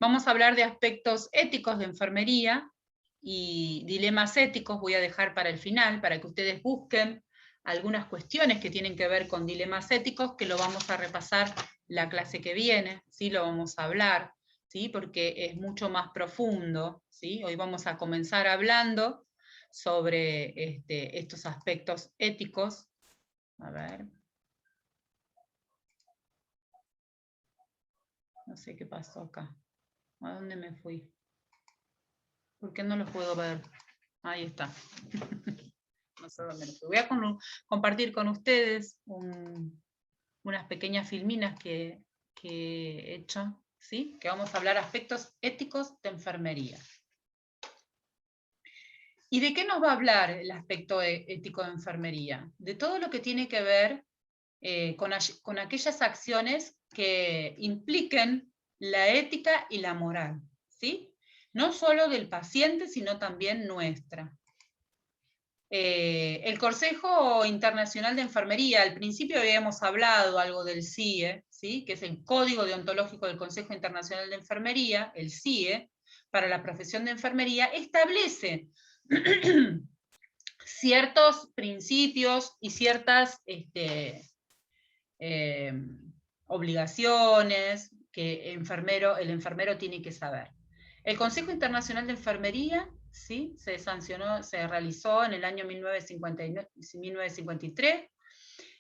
Vamos a hablar de aspectos éticos de enfermería y dilemas éticos voy a dejar para el final, para que ustedes busquen algunas cuestiones que tienen que ver con dilemas éticos, que lo vamos a repasar la clase que viene, ¿sí? Lo vamos a hablar, ¿sí? Porque es mucho más profundo, ¿sí? Hoy vamos a comenzar hablando sobre estos aspectos éticos. A ver. No sé qué pasó acá. ¿A dónde me fui? ¿Por qué no los puedo ver? Ahí está. No sé dónde me fui. Voy a compartir con ustedes unas pequeñas filminas que he hecho, ¿sí? Que vamos a hablar aspectos éticos de enfermería. ¿Y de qué nos va a hablar el aspecto ético de enfermería? De todo lo que tiene que ver con aquellas acciones que impliquen la ética y la moral, ¿sí? No solo del paciente, sino también nuestra. El Consejo Internacional de Enfermería, al principio habíamos hablado algo del CIE, ¿sí? Que es el Código Deontológico del Consejo Internacional de Enfermería, el CIE, para la profesión de enfermería, establece ciertos principios y ciertas obligaciones que el enfermero tiene que saber. El Consejo Internacional de Enfermería, ¿sí? Se sancionó, se realizó en el año 1953,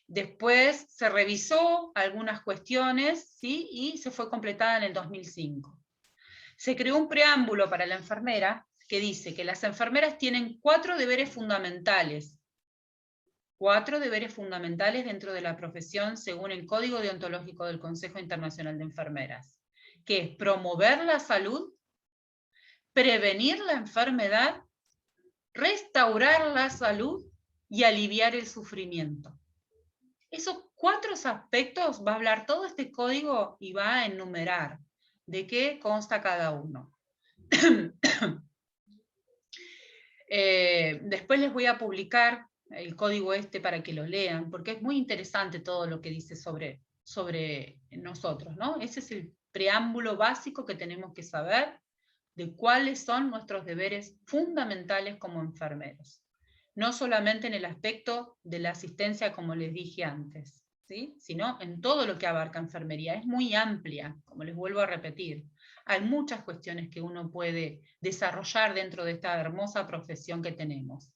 después se revisó algunas cuestiones, ¿sí? Y se fue completada en el 2005. Se creó un preámbulo para la enfermera que dice que las enfermeras tienen 4 deberes fundamentales dentro de la profesión según el Código Deontológico del Consejo Internacional de Enfermeras, que es promover la salud, prevenir la enfermedad, restaurar la salud y aliviar el sufrimiento. Esos 4 aspectos va a hablar todo este código y va a enumerar de qué consta cada uno. Después les voy a publicar el código para que lo lean, porque es muy interesante todo lo que dice sobre nosotros, ¿no? Ese es el preámbulo básico que tenemos que saber de cuáles son nuestros deberes fundamentales como enfermeros. No solamente en el aspecto de la asistencia, como les dije antes, ¿sí? Sino en todo lo que abarca enfermería. Es muy amplia, como les vuelvo a repetir. Hay muchas cuestiones que uno puede desarrollar dentro de esta hermosa profesión que tenemos.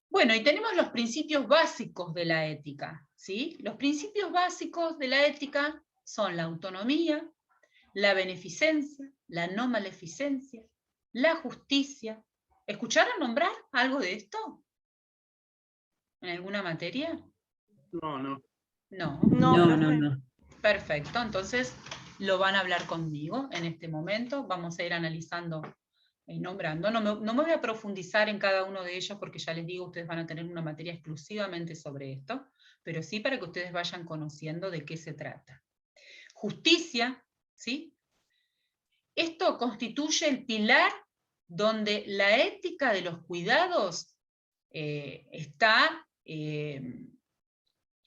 Bueno, y tenemos los principios básicos de la ética, ¿sí? Los principios básicos de la ética son la autonomía, la beneficencia, la no maleficencia, la justicia. ¿Escucharon nombrar algo de esto? ¿En alguna materia? No. No. Perfecto, entonces lo van a hablar conmigo en este momento. Vamos a ir analizando y nombrando. No me voy a profundizar en cada uno de ellos porque ya les digo, ustedes van a tener una materia exclusivamente sobre esto, pero sí para que ustedes vayan conociendo de qué se trata. Justicia, ¿sí? Esto constituye el pilar donde la ética de los cuidados está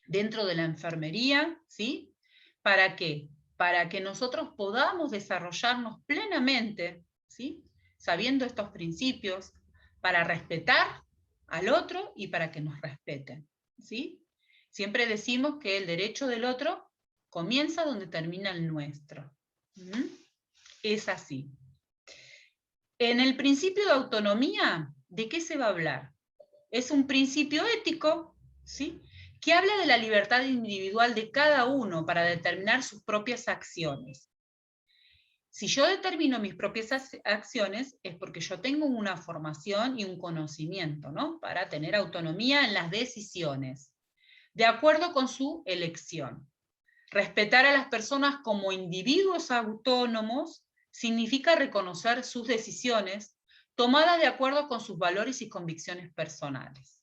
dentro de la enfermería, ¿sí? ¿Para qué? Para que nosotros podamos desarrollarnos plenamente, ¿sí? Sabiendo estos principios, para respetar al otro y para que nos respeten, ¿sí? Siempre decimos que el derecho del otro comienza donde termina el nuestro. Es así. En el principio de autonomía, ¿de qué se va a hablar? Es un principio ético, ¿sí? Que habla de la libertad individual de cada uno para determinar sus propias acciones. Si yo determino mis propias acciones, es porque yo tengo una formación y un conocimiento, ¿no? Para tener autonomía en las decisiones, de acuerdo con su elección. Respetar a las personas como individuos autónomos significa reconocer sus decisiones tomadas de acuerdo con sus valores y convicciones personales.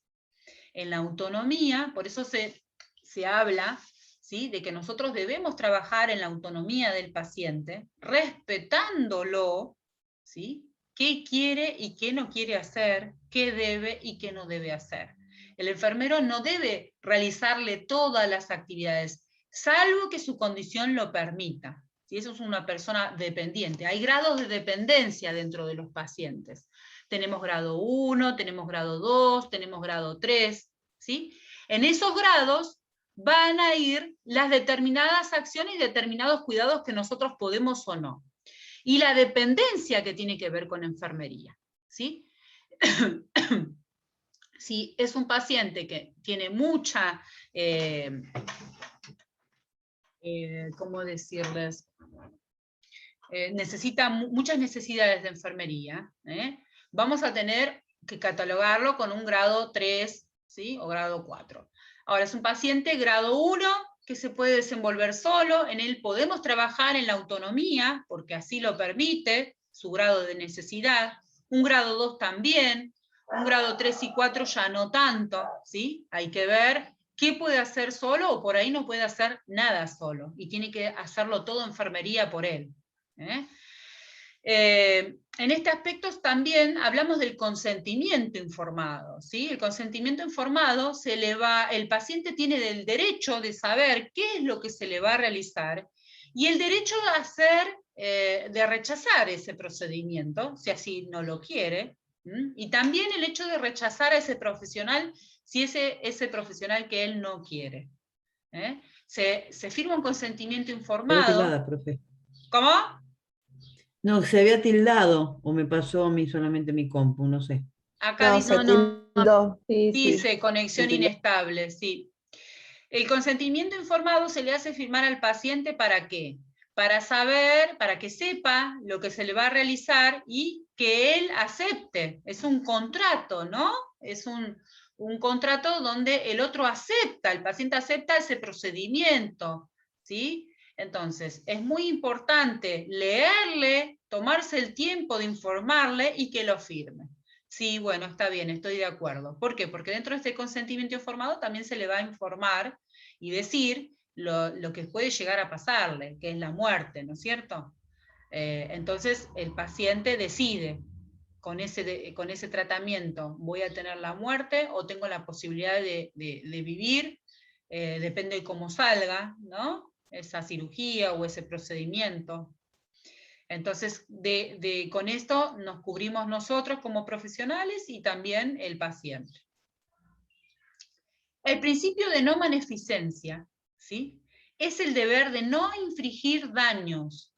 En la autonomía, por eso se habla, ¿sí?, de que nosotros debemos trabajar en la autonomía del paciente, respetándolo, ¿sí?, qué quiere y qué no quiere hacer, qué debe y qué no debe hacer. El enfermero no debe realizarle todas las actividades, salvo que su condición lo permita. Si eso es una persona dependiente. Hay grados de dependencia dentro de los pacientes. Tenemos grado 1, tenemos grado 2, tenemos grado 3, ¿sí? En esos grados van a ir las determinadas acciones y determinados cuidados que nosotros podemos o no. Y la dependencia que tiene que ver con enfermería, ¿sí? Si es un paciente que tiene mucha, ¿cómo decirles? Necesita muchas necesidades de enfermería, vamos a tener que catalogarlo con un grado 3, ¿sí? O grado 4. Ahora, es un paciente grado 1 que se puede desenvolver solo, en él podemos trabajar en la autonomía, porque así lo permite su grado de necesidad, un grado 2 también, un grado 3 y 4 ya no tanto, ¿sí? Hay que ver qué puede hacer solo, o por ahí no puede hacer nada solo, y tiene que hacerlo todo enfermería por él. En este aspecto también hablamos del consentimiento informado, ¿sí? El consentimiento informado el paciente tiene el derecho de saber qué es lo que se le va a realizar y el derecho de rechazar ese procedimiento, si así no lo quiere, y también el hecho de rechazar a ese profesional si ese profesional que él no quiere. Se firma un consentimiento informado. Tildada, profe. ¿Cómo? No, se había tildado, o me pasó a mí solamente mi compu, no sé. Acá No, dice, se tildó. Sí, dice conexión sí. inestable, sí. El consentimiento informado se le hace firmar al paciente ¿para qué? Para saber, para que sepa lo que se le va a realizar y que él acepte. Es un contrato, ¿no? Es un contrato donde el otro acepta, el paciente acepta ese procedimiento, ¿sí? Entonces, es muy importante leerle, tomarse el tiempo de informarle y que lo firme. Sí, bueno, está bien, estoy de acuerdo. ¿Por qué? Porque dentro de este consentimiento informado también se le va a informar y decir lo que puede llegar a pasarle, que es la muerte, ¿no es cierto? Entonces el paciente decide con ese tratamiento, ¿voy a tener la muerte o tengo la posibilidad de vivir? Depende de cómo salga, ¿no? Esa cirugía o ese procedimiento. Entonces, con esto nos cubrimos nosotros como profesionales y también el paciente. El principio de no maleficencia, ¿sí? Es el deber de no infligir daños,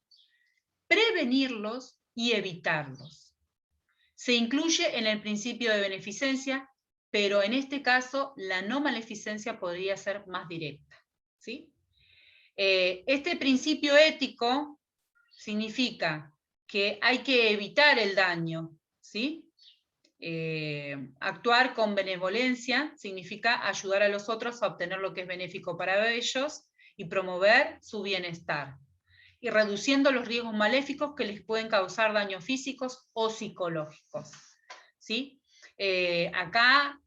prevenirlos y evitarlos. Se incluye en el principio de beneficencia, pero en este caso la no maleficencia podría ser más directa, ¿sí? Este principio ético significa que hay que evitar el daño, ¿sí? Actuar con benevolencia significa ayudar a los otros a obtener lo que es benéfico para ellos y promover su bienestar, y reduciendo los riesgos maléficos que les pueden causar daños físicos o psicológicos, ¿sí? Acá,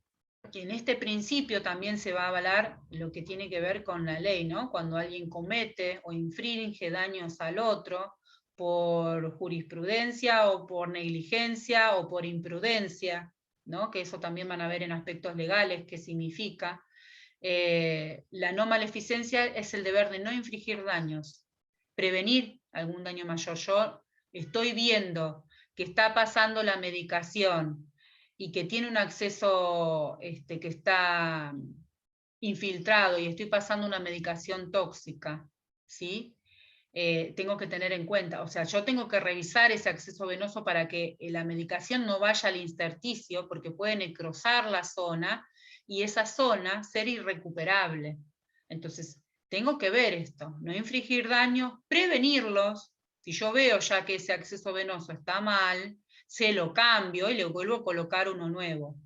en este principio también se va a avalar lo que tiene que ver con la ley, ¿no? Cuando alguien comete o infringe daños al otro, por jurisprudencia o por negligencia o por imprudencia, ¿no? Que eso también van a ver en aspectos legales qué significa. La no maleficencia es el deber de no infligir daños, prevenir algún daño mayor. Yo estoy viendo que está pasando la medicación y que tiene un acceso que está infiltrado y estoy pasando una medicación tóxica, ¿sí? Tengo que tener en cuenta, o sea, yo tengo que revisar ese acceso venoso para que la medicación no vaya al intersticio, porque puede necrosar la zona, y esa zona ser irrecuperable. Entonces, tengo que ver esto, no infligir daños, prevenirlos. Si yo veo ya que ese acceso venoso está mal, se lo cambio y le vuelvo a colocar uno nuevo.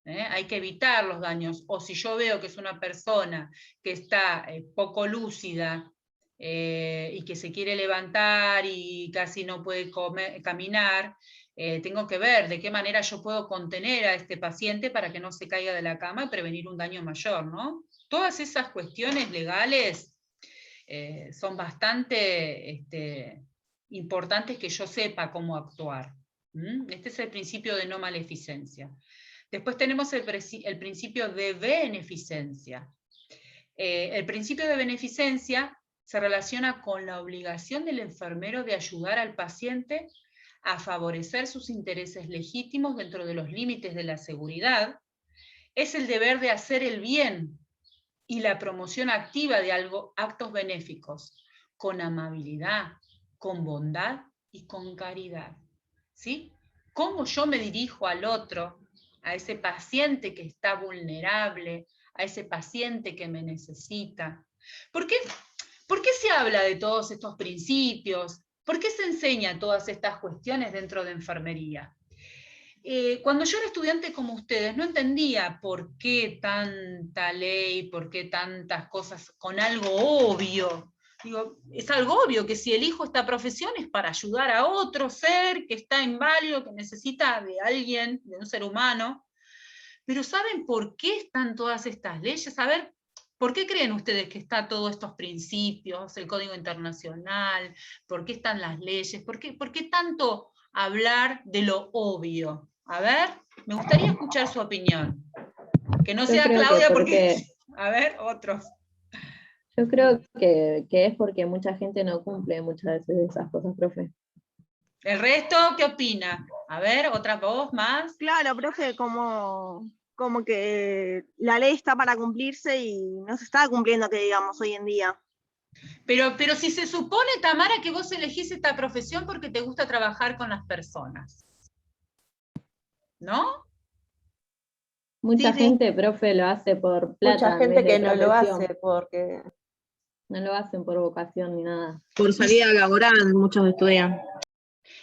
Hay que evitar los daños, o si yo veo que es una persona que está poco lúcida, y que se quiere levantar y casi no puede caminar, tengo que ver de qué manera yo puedo contener a este paciente para que no se caiga de la cama y prevenir un daño mayor, ¿no? Todas esas cuestiones legales son bastante importantes que yo sepa cómo actuar. Este es el principio de no maleficencia. Después tenemos el principio de beneficencia. El principio de beneficencia se relaciona con la obligación del enfermero de ayudar al paciente a favorecer sus intereses legítimos dentro de los límites de la seguridad. Es el deber de hacer el bien y la promoción activa de actos benéficos, con amabilidad, con bondad y con caridad. ¿Sí? ¿Cómo yo me dirijo al otro, a ese paciente que está vulnerable, a ese paciente que me necesita? ¿Por qué se habla de todos estos principios? ¿Por qué se enseña todas estas cuestiones dentro de enfermería? Cuando yo era estudiante como ustedes, no entendía por qué tanta ley, por qué tantas cosas con algo obvio. Digo, es algo obvio que si elijo esta profesión es para ayudar a otro ser que está inválido, que necesita de alguien, de un ser humano. Pero ¿saben por qué están todas estas leyes? A ver, ¿por qué creen ustedes que están todos estos principios, el Código Internacional? ¿Por qué están las leyes? ¿Por qué tanto hablar de lo obvio? A ver, me gustaría escuchar su opinión. Que no Yo sea creo que Claudia porque, A ver, otros. yo creo que es porque mucha gente no cumple muchas veces de esas cosas, profe. ¿El resto qué opina? A ver, otra voz más. Claro, profe, como que la ley está para cumplirse y no se está cumpliendo, que digamos, hoy en día. Pero si se supone, Tamara, que vos elegís esta profesión porque te gusta trabajar con las personas, ¿no? Mucha Sí, gente, profe, lo hace por plata. Mucha en gente vez de que no lo profesión. hace porque No lo hacen por vocación ni nada. Por salida laboral, muchos estudian.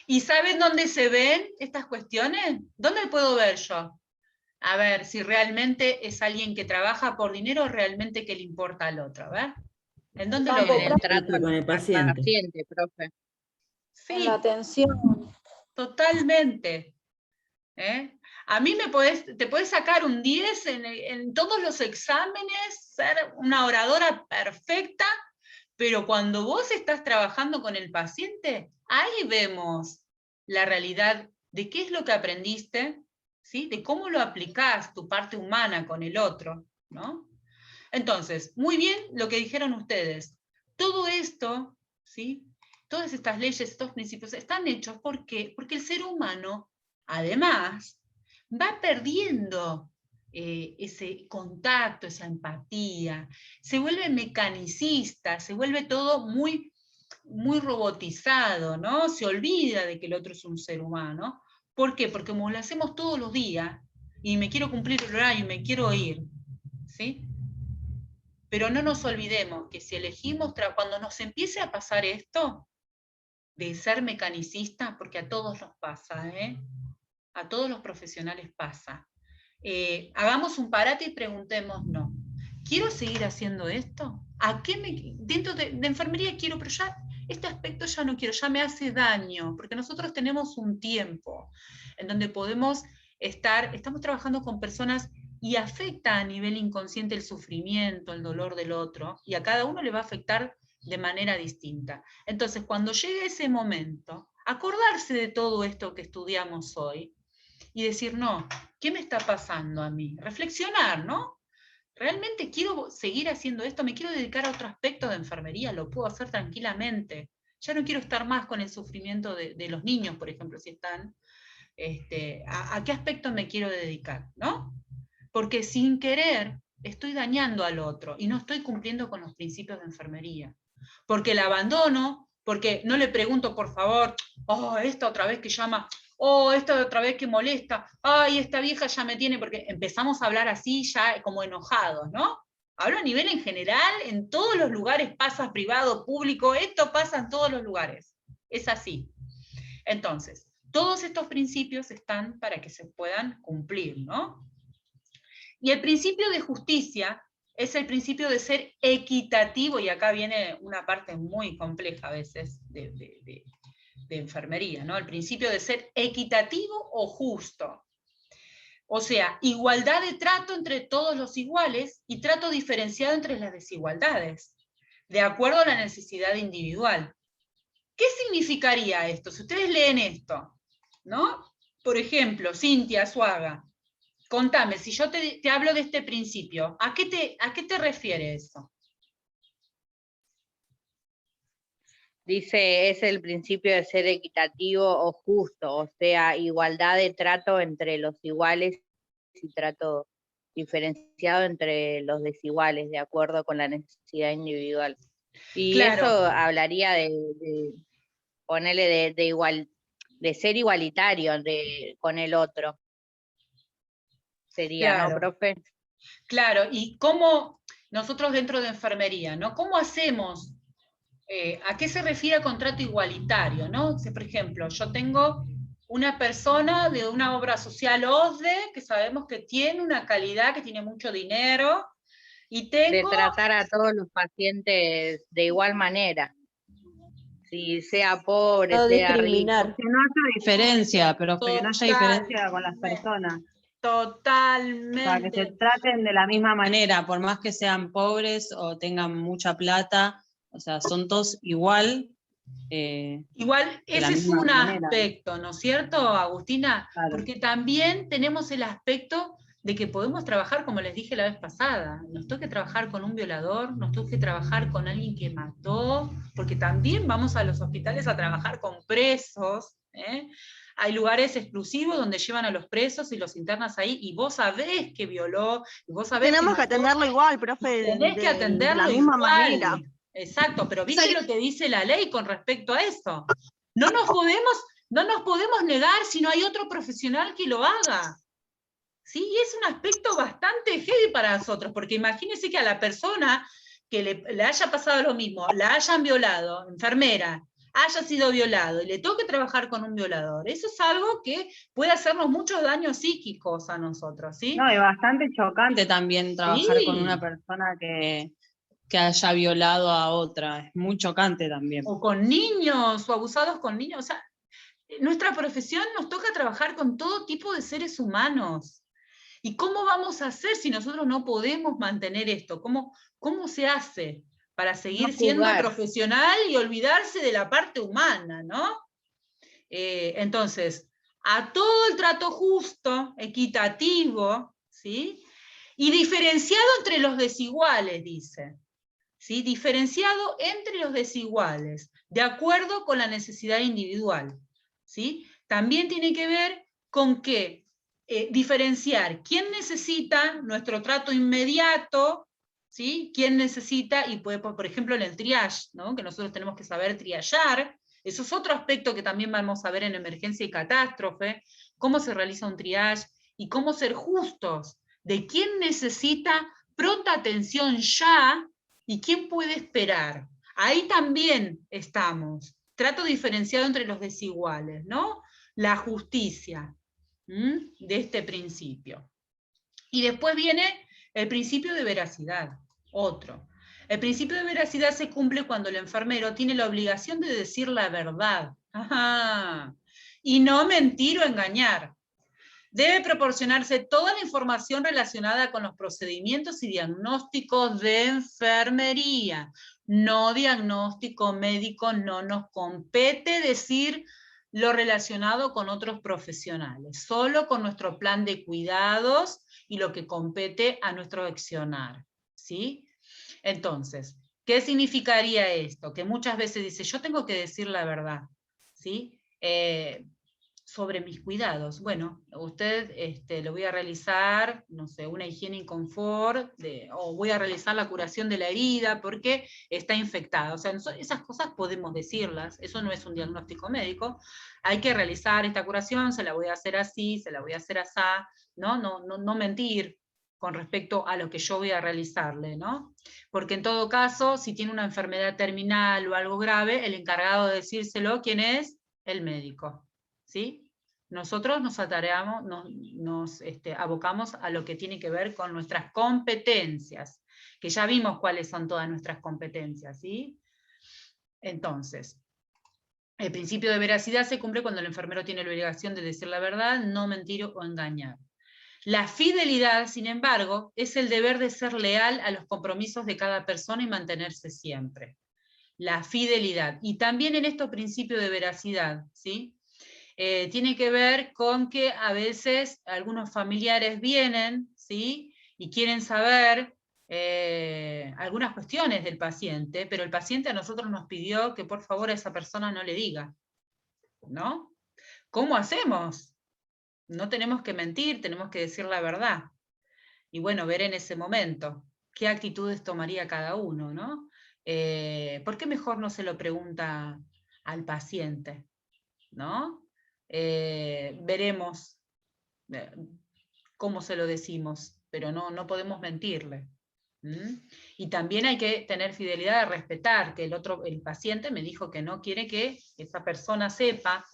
¿Y saben dónde se ven estas cuestiones? ¿Dónde puedo ver yo? A ver, si realmente es alguien que trabaja por dinero o realmente que le importa al otro. A ver, ¿en dónde lo En ven? el trato con el paciente. profe. Sí, En la atención. totalmente. ¿Eh? A mí te puedes sacar un 10 en todos los exámenes, ser una oradora perfecta, pero cuando vos estás trabajando con el paciente, ahí vemos la realidad de qué es lo que aprendiste, ¿sí? De cómo lo aplicás, tu parte humana con el otro, ¿no? Entonces, muy bien lo que dijeron ustedes. Todo esto, ¿sí? Todas estas leyes, estos principios, están hechos ¿por qué? Porque el ser humano, además, va perdiendo ese contacto, esa empatía, se vuelve mecanicista, se vuelve todo muy, muy robotizado, ¿no? Se olvida de que el otro es un ser humano. ¿Por qué? Porque como lo hacemos todos los días, y me quiero cumplir el horario y me quiero ir, ¿sí? Pero no nos olvidemos que si elegimos, cuando nos empiece a pasar esto, de ser mecanicistas, porque a todos nos pasa, a todos los profesionales pasa, hagamos un parate y preguntémonos, ¿quiero seguir haciendo esto? ¿A qué dentro de enfermería quiero, pero ya este aspecto ya no quiero, ya me hace daño, porque nosotros tenemos un tiempo en donde podemos estamos trabajando con personas y afecta a nivel inconsciente el sufrimiento, el dolor del otro, y a cada uno le va a afectar de manera distinta. Entonces, cuando llegue ese momento, acordarse de todo esto que estudiamos hoy y decir, no, ¿qué me está pasando a mí? Reflexionar, ¿no? ¿Realmente quiero seguir haciendo esto? ¿Me quiero dedicar a otro aspecto de enfermería? ¿Lo puedo hacer tranquilamente? Ya no quiero estar más con el sufrimiento de los niños, por ejemplo, si están. ¿A qué aspecto me quiero dedicar? ¿No? Porque sin querer estoy dañando al otro y no estoy cumpliendo con los principios de enfermería. Porque la abandono, porque no le pregunto, por favor, oh, esta otra vez que llama, oh, esta otra vez que molesta, ay, esta vieja ya me tiene, porque empezamos a hablar así ya como enojados, ¿no? Hablo a nivel en general, en todos los lugares pasa, privado, público, esto pasa en todos los lugares. Es así. Entonces, todos estos principios están para que se puedan cumplir, ¿no? Y el principio de justicia es el principio de ser equitativo, y acá viene una parte muy compleja a veces de enfermería, ¿no? El principio de ser equitativo o justo. O sea, igualdad de trato entre todos los iguales y trato diferenciado entre las desigualdades, de acuerdo a la necesidad individual. ¿Qué significaría esto? Si ustedes leen esto, ¿no? Por ejemplo, Cintia Suaga, contame, si yo te hablo de este principio, ¿a qué te refiere eso? Dice, es el principio de ser equitativo o justo, o sea, igualdad de trato entre los iguales y trato diferenciado entre los desiguales, de acuerdo con la necesidad individual. Y Claro. eso hablaría de ponerle de ser igualitario con el otro. Sería, Claro. ¿no, profe? Claro, y cómo nosotros dentro de enfermería, ¿no? ¿Cómo hacemos? ¿A qué se refiere contrato igualitario? ¿No? Si, por ejemplo, yo tengo una persona de una obra social OSDE, que sabemos que tiene una calidad, que tiene mucho dinero, y De tengo... tratar a todos los pacientes de igual manera. Si sea pobre, No sea rico. discriminar. Que no haya diferencia, pero que no haya diferencia con las Totalmente. personas. O Totalmente. sea, que se traten de la misma manera, por más que sean pobres o tengan mucha plata, o sea, son todos igual. Igual, de la ese es misma un manera. aspecto, ¿no es cierto, Agustina? Claro. Porque también tenemos el aspecto de que podemos trabajar, como les dije la vez pasada, nos toca trabajar con un violador, nos toca trabajar con alguien que mató, porque también vamos a los hospitales a trabajar con presos, ¿eh? Hay lugares exclusivos donde llevan a los presos y los internas ahí, y vos sabés que violó, y vos sabés Tenemos que mató, atenderlo igual, profe, tenés que de atenderlo la misma igual. manera. Exacto, pero ¿viste lo que dice la ley con respecto a eso? No nos podemos negar si no hay otro profesional que lo haga. ¿Sí? Y es un aspecto bastante heavy para nosotros, porque imagínense que a la persona que le haya pasado lo mismo, la hayan violado, enfermera, haya sido violado, y le toque trabajar con un violador. Eso es algo que puede hacernos muchos daños psíquicos a nosotros, ¿sí? No, y bastante chocante también trabajar con Sí. una persona que haya violado a otra. Es muy chocante también. O con niños, o abusados con niños. O sea, nuestra profesión nos toca trabajar con todo tipo de seres humanos. ¿Y cómo vamos a hacer si nosotros no podemos mantener esto? ¿Cómo se hace para seguir No siendo juzgar. profesional y olvidarse de la parte humana, ¿no? Entonces, a todo el trato justo, equitativo, ¿sí? Y diferenciado entre los desiguales, dice. ¿Sí? Diferenciado entre los desiguales, de acuerdo con la necesidad individual. ¿Sí? También tiene que ver con que diferenciar quién necesita nuestro trato inmediato, ¿sí? Quién necesita, y puede, por ejemplo, en el triage, ¿no? Que nosotros tenemos que saber triallar. Eso es otro aspecto que también vamos a ver en emergencia y catástrofe, cómo se realiza un triage y cómo ser justos de quién necesita pronta atención ya y quién puede esperar. Ahí también estamos. Trato diferenciado entre los desiguales, ¿no? La justicia de este principio. Y después viene el principio de veracidad, otro. El principio de veracidad se cumple cuando el enfermero tiene la obligación de decir la verdad. Ajá. Y no mentir o engañar. Debe proporcionarse toda la información relacionada con los procedimientos y diagnósticos de enfermería. No diagnóstico médico, no nos compete decir lo relacionado con otros profesionales, solo con nuestro plan de cuidados y lo que compete a nuestro accionar, ¿sí? Entonces, ¿qué significaría esto? Que muchas veces dice, yo tengo que decir la verdad, ¿sí? Sobre mis cuidados. Bueno, usted lo voy a realizar, no sé, una higiene y confort, o voy a realizar la curación de la herida porque está infectada. O sea, esas cosas podemos decirlas, eso no es un diagnóstico médico. Hay que realizar esta curación, se la voy a hacer así, se la voy a hacer asá, ¿no? No mentir con respecto a lo que yo voy a realizarle, ¿no? Porque en todo caso, si tiene una enfermedad terminal o algo grave, el encargado de decírselo, ¿quién es? El médico. ¿Sí? Nosotros nos atareamos, nos abocamos a lo que tiene que ver con nuestras competencias, que ya vimos cuáles son todas nuestras competencias, ¿sí? Entonces, el principio de veracidad se cumple cuando el enfermero tiene la obligación de decir la verdad, no mentir o engañar. La fidelidad, sin embargo, es el deber de ser leal a los compromisos de cada persona y mantenerse siempre. La fidelidad. Y también en estos principios de veracidad, ¿sí? Tiene que ver con que a veces algunos familiares vienen, ¿sí? Y quieren saber algunas cuestiones del paciente, pero el paciente a nosotros nos pidió que por favor a esa persona no le diga, ¿no? ¿Cómo hacemos? No tenemos que mentir, tenemos que decir la verdad. Y bueno, ver en ese momento qué actitudes tomaría cada uno, ¿no? ¿Por qué mejor no se lo pregunta al paciente? ¿No? Veremos cómo se lo decimos, pero no podemos mentirle. Y también hay que tener fidelidad de respetar, que el paciente me dijo que no quiere que esa persona sepa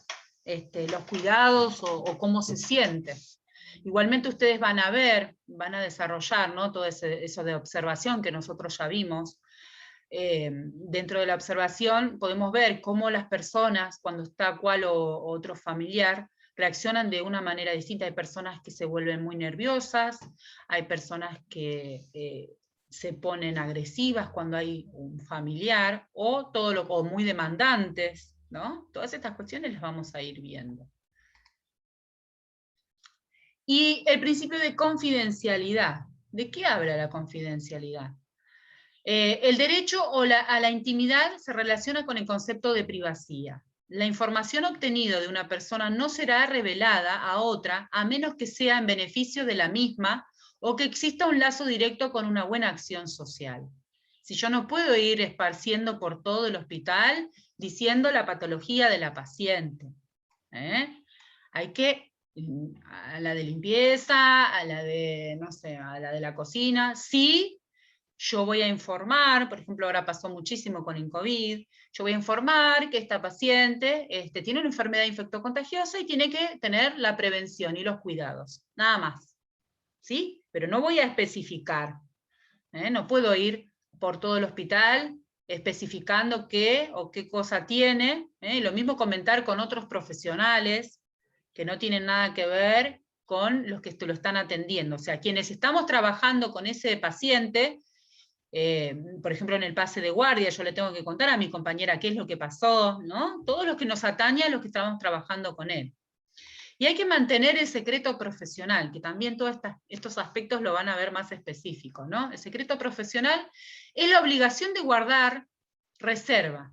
los cuidados o cómo se siente. Igualmente ustedes van a ver, van a desarrollar, ¿no?, todo eso de observación que nosotros ya vimos. Dentro de la observación podemos ver cómo las personas, cuando está cual o otro familiar, reaccionan de una manera distinta. Hay personas que se vuelven muy nerviosas, hay personas que se ponen agresivas cuando hay un familiar, o muy demandantes, ¿no? Todas estas cuestiones las vamos a ir viendo. Y el principio de confidencialidad. ¿De qué habla la confidencialidad? El derecho a la intimidad se relaciona con el concepto de privacidad. La información obtenida de una persona no será revelada a otra a menos que sea en beneficio de la misma o que exista un lazo directo con una buena acción social. Si yo no puedo ir esparciendo por todo el hospital diciendo la patología de la paciente. Hay que, a la de limpieza, a la de, no sé, a la de la cocina, sí. Yo voy a informar, por ejemplo, ahora pasó muchísimo con el COVID, yo voy a informar que esta paciente tiene una enfermedad infectocontagiosa y tiene que tener la prevención y los cuidados, nada más, ¿sí? Pero no voy a especificar, no puedo ir por todo el hospital especificando qué o qué cosa tiene, lo mismo comentar con otros profesionales que no tienen nada que ver con los que lo están atendiendo, o sea, quienes estamos trabajando con ese paciente. Por ejemplo, en el pase de guardia, yo le tengo que contar a mi compañera qué es lo que pasó, ¿no? Todo lo que nos atañe a los que estamos trabajando con él. Y hay que mantener el secreto profesional, que también todos estos aspectos lo van a ver más específicos, ¿no? El secreto profesional es la obligación de guardar reserva,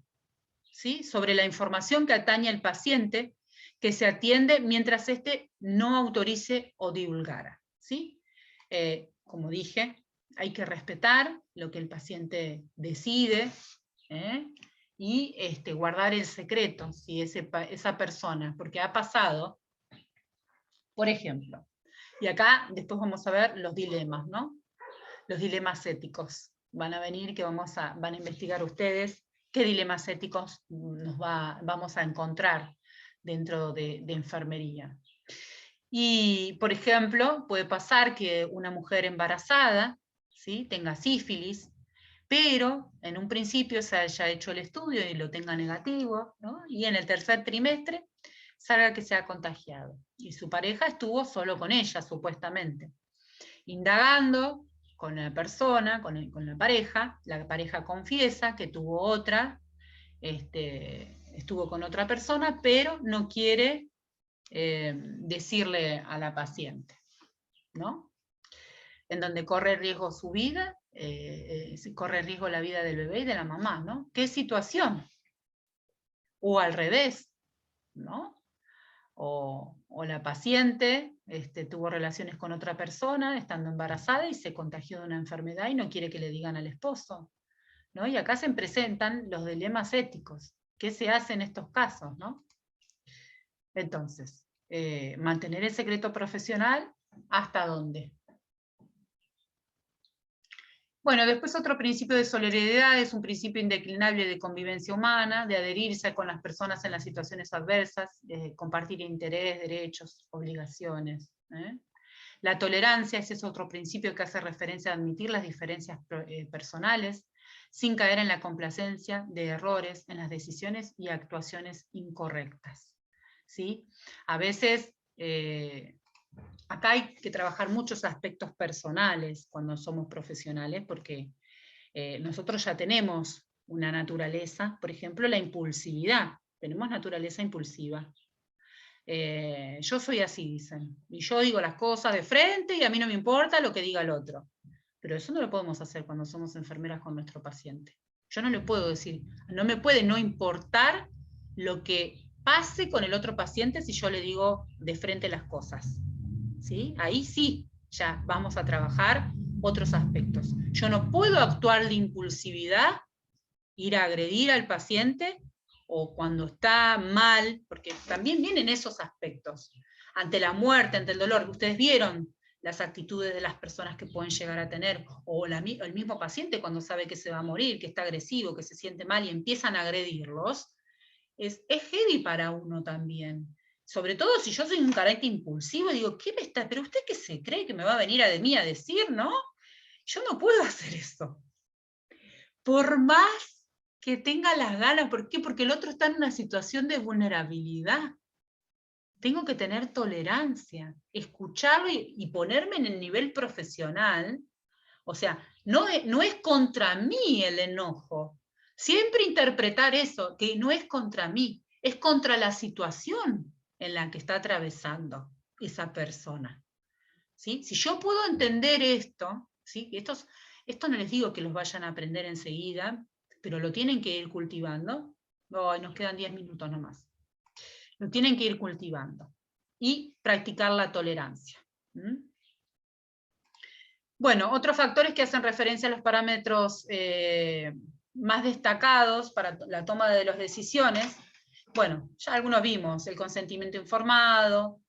¿sí?, sobre la información que atañe al paciente que se atiende mientras éste no autorice o divulgara, ¿sí? Como dije, hay que respetar lo que el paciente decide, y guardar el secreto, si esa persona, porque ha pasado, por ejemplo, y acá después vamos a ver los dilemas, ¿no? Los dilemas éticos. Van a venir, que van a investigar ustedes qué dilemas éticos vamos a encontrar dentro de enfermería. Y, por ejemplo, puede pasar que una mujer embarazada, ¿sí?, tenga sífilis, pero en un principio se haya hecho el estudio y lo tenga negativo, ¿no?, y en el tercer trimestre salga que se ha contagiado. Y su pareja estuvo solo con ella, supuestamente. Indagando con la persona, con la pareja confiesa que tuvo otra, estuvo con otra persona, pero no quiere decirle a la paciente, ¿no? En donde corre riesgo su vida, corre riesgo la vida del bebé y de la mamá, ¿no? ¿Qué situación? O al revés, ¿no? O la paciente tuvo relaciones con otra persona estando embarazada y se contagió de una enfermedad y no quiere que le digan al esposo, ¿no? Y acá se presentan los dilemas éticos. ¿Qué se hace en estos casos, no? Entonces, mantener el secreto profesional, ¿hasta dónde? Bueno, después otro principio de solidaridad es un principio indeclinable de convivencia humana, de adherirse con las personas en las situaciones adversas, compartir interés, derechos, obligaciones. La tolerancia, ese es otro principio que hace referencia a admitir las diferencias personales, sin caer en la complacencia de errores en las decisiones y actuaciones incorrectas, ¿sí? A veces, acá hay que trabajar muchos aspectos personales cuando somos profesionales, porque nosotros ya tenemos una naturaleza, por ejemplo, la impulsividad, tenemos naturaleza impulsiva. Yo soy así, dicen, y yo digo las cosas de frente y a mí no me importa lo que diga el otro. Pero eso no lo podemos hacer cuando somos enfermeras con nuestro paciente. Yo no le puedo decir, no me puede no importar lo que pase con el otro paciente si yo le digo de frente las cosas. ¿Sí? Ahí sí, ya vamos a trabajar otros aspectos. Yo no puedo actuar de impulsividad, ir a agredir al paciente, o cuando está mal, porque también vienen esos aspectos. Ante la muerte, ante el dolor, ustedes vieron las actitudes de las personas que pueden llegar a tener, o el mismo paciente cuando sabe que se va a morir, que está agresivo, que se siente mal y empiezan a agredirlos, es heavy para uno también. Sobre todo si yo soy un carácter impulsivo, digo, ¿pero usted qué se cree que me va a venir de mí a decir, no? Yo no puedo hacer eso. Por más que tenga las ganas, ¿por qué? Porque el otro está en una situación de vulnerabilidad. Tengo que tener tolerancia, escucharlo y ponerme en el nivel profesional. O sea, no es contra mí el enojo. Siempre interpretar eso, que no es contra mí, es contra la situación en la que está atravesando esa persona. ¿Sí? Si yo puedo entender esto, ¿sí? Esto no les digo que los vayan a aprender enseguida, pero lo tienen que ir cultivando. Oh, nos quedan 10 minutos nomás. Lo tienen que ir cultivando y practicar la tolerancia. Bueno, otros factores que hacen referencia a los parámetros más destacados para la toma de las decisiones, bueno, ya algunos vimos, el consentimiento informado,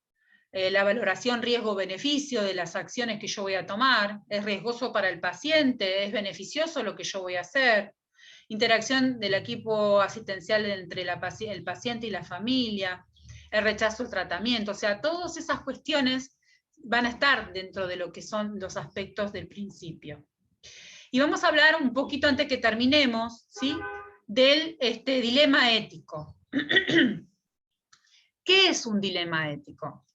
la valoración riesgo-beneficio de las acciones que yo voy a tomar, es riesgoso para el paciente, es beneficioso lo que yo voy a hacer, interacción del equipo asistencial entre el paciente y la familia, el rechazo al tratamiento, o sea, todas esas cuestiones van a estar dentro de lo que son los aspectos del principio. Y vamos a hablar un poquito antes que terminemos, ¿sí?, del dilema ético. ¿Qué es un dilema ético?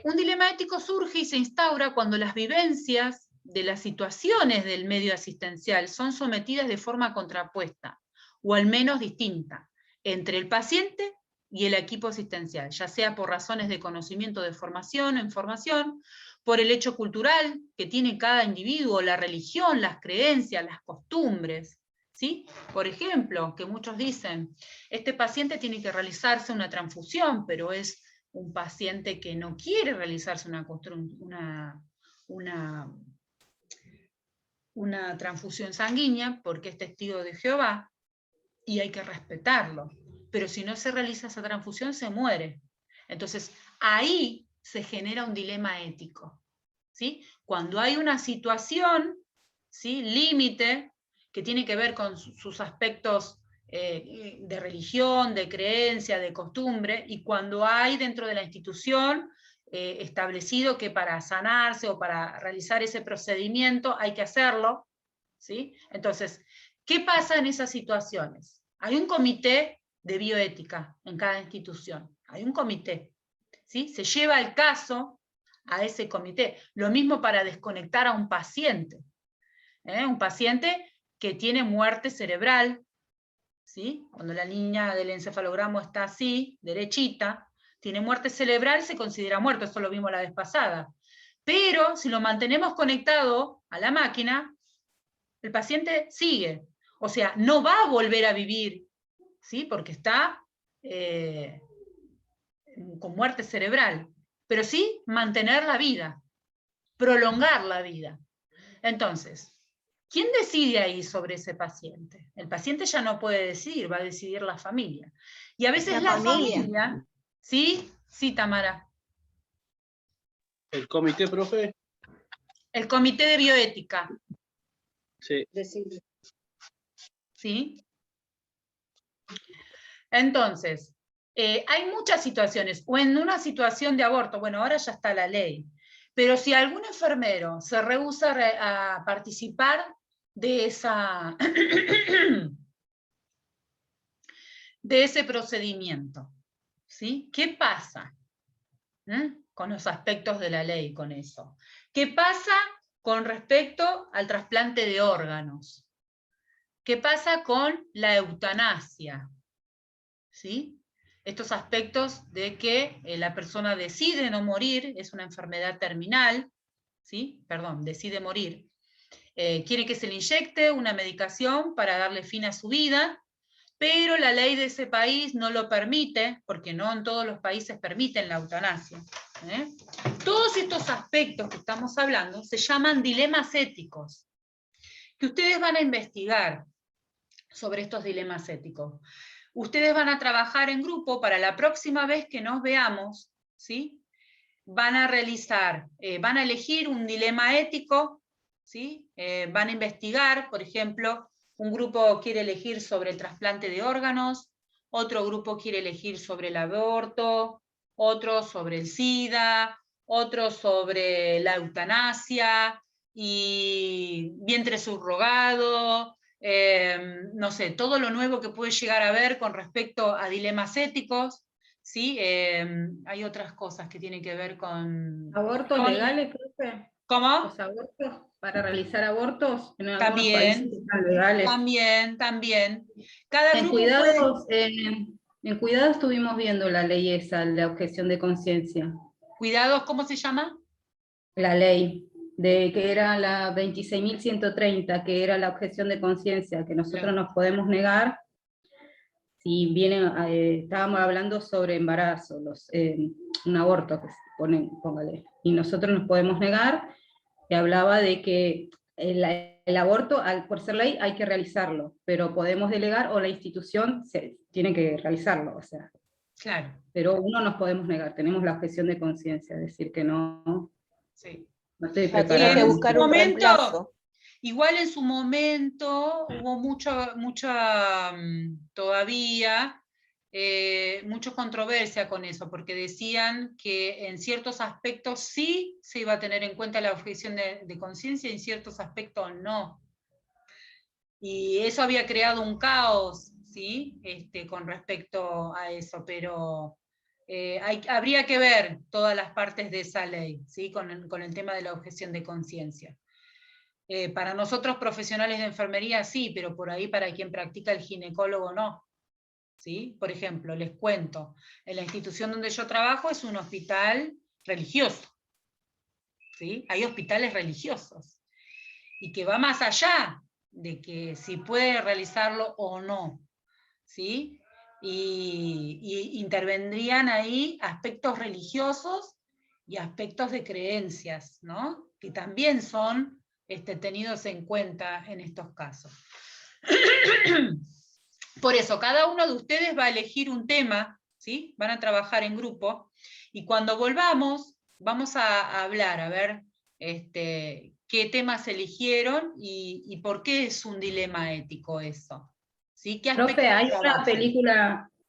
Un dilema ético surge y se instaura cuando las vivencias de las situaciones del medio asistencial son sometidas de forma contrapuesta, o al menos distinta, entre el paciente y el equipo asistencial, ya sea por razones de conocimiento de formación o información, por el hecho cultural que tiene cada individuo, la religión, las creencias, las costumbres, ¿sí? Por ejemplo, que muchos dicen, este paciente tiene que realizarse una transfusión, pero es un paciente que no quiere realizarse una transfusión sanguínea porque es testigo de Jehová, y hay que respetarlo. Pero si no se realiza esa transfusión, se muere. Entonces, ahí se genera un dilema ético, ¿sí? Cuando hay una situación, ¿sí?, límite, que tiene que ver con sus aspectos de religión, de creencia, de costumbre, y cuando hay dentro de la institución establecido que para sanarse o para realizar ese procedimiento hay que hacerlo, ¿sí? Entonces, ¿qué pasa en esas situaciones? Hay un comité de bioética en cada institución, hay un comité, ¿sí? Se lleva el caso a ese comité. Lo mismo para desconectar a un paciente, un paciente que tiene muerte cerebral, ¿sí? Cuando la línea del encefalograma está así, derechita, tiene muerte cerebral, se considera muerto, eso lo vimos la vez pasada. Pero si lo mantenemos conectado a la máquina, el paciente sigue. O sea, no va a volver a vivir, ¿sí?, porque está con muerte cerebral, pero sí mantener la vida, prolongar la vida. Entonces, ¿quién decide ahí sobre ese paciente? El paciente ya no puede decidir, va a decidir la familia. Y a veces la familia, ¿sí? Sí, Tamara. ¿El comité, profe? El comité de bioética. Sí. ¿Sí? Entonces, hay muchas situaciones, o en una situación de aborto, bueno, ahora ya está la ley, pero si algún enfermero se rehúsa a participar de ese procedimiento, ¿sí? ¿Qué pasa con los aspectos de la ley con eso? ¿Qué pasa con respecto al trasplante de órganos? ¿Qué pasa con la eutanasia? ¿Sí? Estos aspectos de que la persona decide no morir, es una enfermedad terminal, ¿sí? Perdón, decide morir. Quiere que se le inyecte una medicación para darle fin a su vida, pero la ley de ese país no lo permite, porque no en todos los países permiten la eutanasia. Todos estos aspectos que estamos hablando se llaman dilemas éticos, que ustedes van a investigar sobre estos dilemas éticos. Ustedes van a trabajar en grupo para la próxima vez que nos veamos, ¿sí? Van a realizar, van a elegir un dilema ético, ¿sí? Van a investigar, por ejemplo, un grupo quiere elegir sobre el trasplante de órganos, otro grupo quiere elegir sobre el aborto, otro sobre el SIDA, otro sobre la eutanasia, y vientre subrogado, no sé, todo lo nuevo que puede llegar a ver con respecto a dilemas éticos, ¿sí? Hay otras cosas que tienen que ver con... ¿Abortos legales, profe? ¿Cómo? ¿Los abortos? ¿Para realizar abortos? En algunos También, países están legales. también. Cada En grupo puede... cuidados, en cuidados estuvimos viendo la ley esa, la objeción de conciencia. Cuidados, ¿cómo se llama? La ley, de que era la 26.130, que era la objeción de conciencia, que nosotros Claro. nos podemos negar si vienen, estábamos hablando sobre embarazo, un aborto que se ponen, póngale, y nosotros nos podemos negar, y hablaba de que el aborto, por ser ley, hay que realizarlo, pero podemos delegar o la institución tiene que realizarlo, o sea. Claro. Pero uno nos podemos negar, tenemos la objeción de conciencia, decir que no, Sí. no estoy sea, tiene preparada. que En buscar su un reemplazo. Igual en su momento hubo mucha todavía mucha controversia con eso, porque decían que en ciertos aspectos sí se iba a tener en cuenta la objeción de conciencia y en ciertos aspectos no. Y eso había creado un caos, ¿sí? Con respecto a eso, pero habría que ver todas las partes de esa ley, ¿sí? Con el tema de la objeción de conciencia. Para nosotros profesionales de enfermería sí, pero por ahí para quien practica el ginecólogo no. ¿Sí? Por ejemplo, les cuento, en la institución donde yo trabajo es un hospital religioso. ¿Sí? Hay hospitales religiosos. Y que va más allá de que si puede realizarlo o no. ¿Sí? Y intervendrían ahí aspectos religiosos y aspectos de creencias, ¿no? Que también son tenidos en cuenta en estos casos. Por eso, cada uno de ustedes va a elegir un tema, ¿sí? Van a trabajar en grupo, y cuando volvamos, vamos a hablar, a ver qué temas eligieron y por qué es un dilema ético eso. ¿Sí? ¿Qué aspectos Profe, hay trabajan?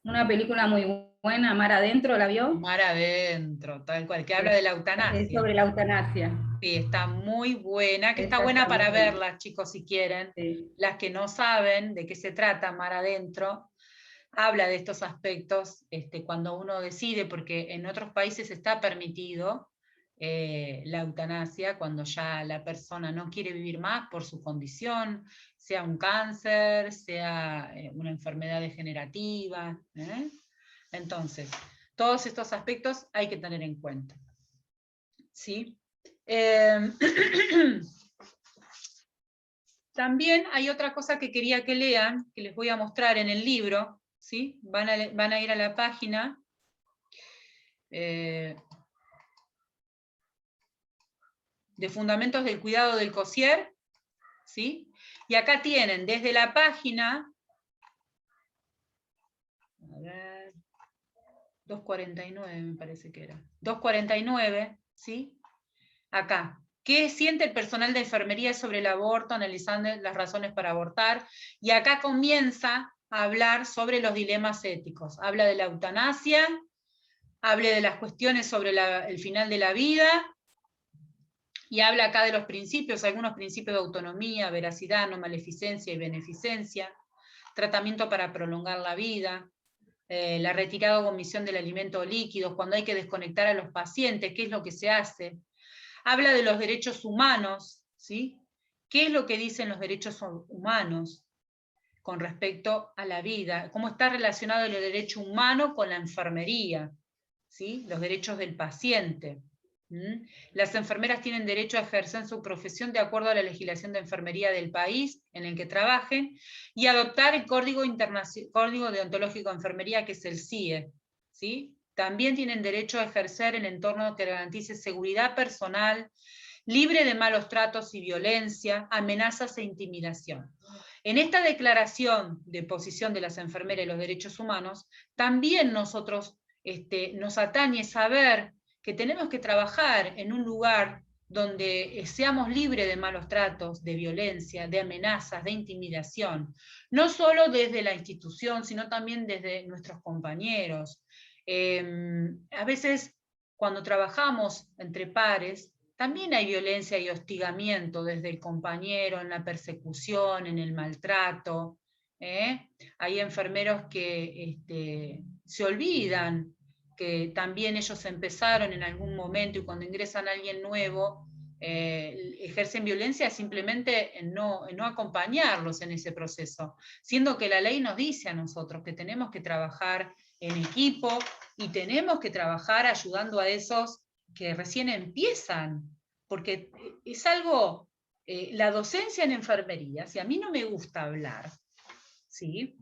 una película muy buena, Mar Adentro, ¿la vio? Mar Adentro, tal cual, que habla de la eutanasia. Es sobre la eutanasia. Sí, está muy buena, que está Esa buena está para muy buena. verla, chicos, si quieren. Sí. Las que no saben de qué se trata Mar Adentro, habla de estos aspectos cuando uno decide, porque en otros países está permitido la eutanasia cuando ya la persona no quiere vivir más por su condición, sea un cáncer, sea una enfermedad degenerativa. Entonces, todos estos aspectos hay que tener en cuenta. ¿Sí? También hay otra cosa que quería que lean, que les voy a mostrar en el libro, ¿sí? Van a ir a la página de Fundamentos del Cuidado del COSIER, ¿sí? Y acá tienen desde la página, a ver, 249 me parece que era, 249, ¿sí? Acá. ¿Qué siente el personal de enfermería sobre el aborto, analizando las razones para abortar? Y acá comienza a hablar sobre los dilemas éticos. Habla de la eutanasia, habla de las cuestiones sobre el final de la vida, y habla acá de los principios, algunos principios de autonomía, veracidad, no maleficencia y beneficencia, tratamiento para prolongar la vida, la retirada o omisión del alimento líquido, cuando hay que desconectar a los pacientes, qué es lo que se hace. Habla de los derechos humanos, ¿sí? ¿Qué es lo que dicen los derechos humanos con respecto a la vida? ¿Cómo está relacionado el derecho humano con la enfermería? ¿Sí? Los derechos del paciente. Las enfermeras tienen derecho a ejercer su profesión de acuerdo a la legislación de enfermería del país en el que trabajen y adoptar el Código Deontológico de Enfermería, que es el CIE, ¿sí? También tienen derecho a ejercer en entorno que garantice seguridad personal, libre de malos tratos y violencia, amenazas e intimidación. En esta declaración de posición de las enfermeras y los derechos humanos, también nosotros nos atañe saber que tenemos que trabajar en un lugar donde seamos libres de malos tratos, de violencia, de amenazas, de intimidación, no solo desde la institución, sino también desde nuestros compañeros. A veces, cuando trabajamos entre pares, también hay violencia y hostigamiento desde el compañero, en la persecución, en el maltrato. Hay enfermeros que se olvidan que también ellos empezaron en algún momento, y cuando ingresan a alguien nuevo, ejercen violencia simplemente en no acompañarlos en ese proceso, siendo que la ley nos dice a nosotros que tenemos que trabajar en equipo y tenemos que trabajar ayudando a esos que recién empiezan, porque es algo, la docencia en enfermería, si a mí no me gusta hablar, ¿sí?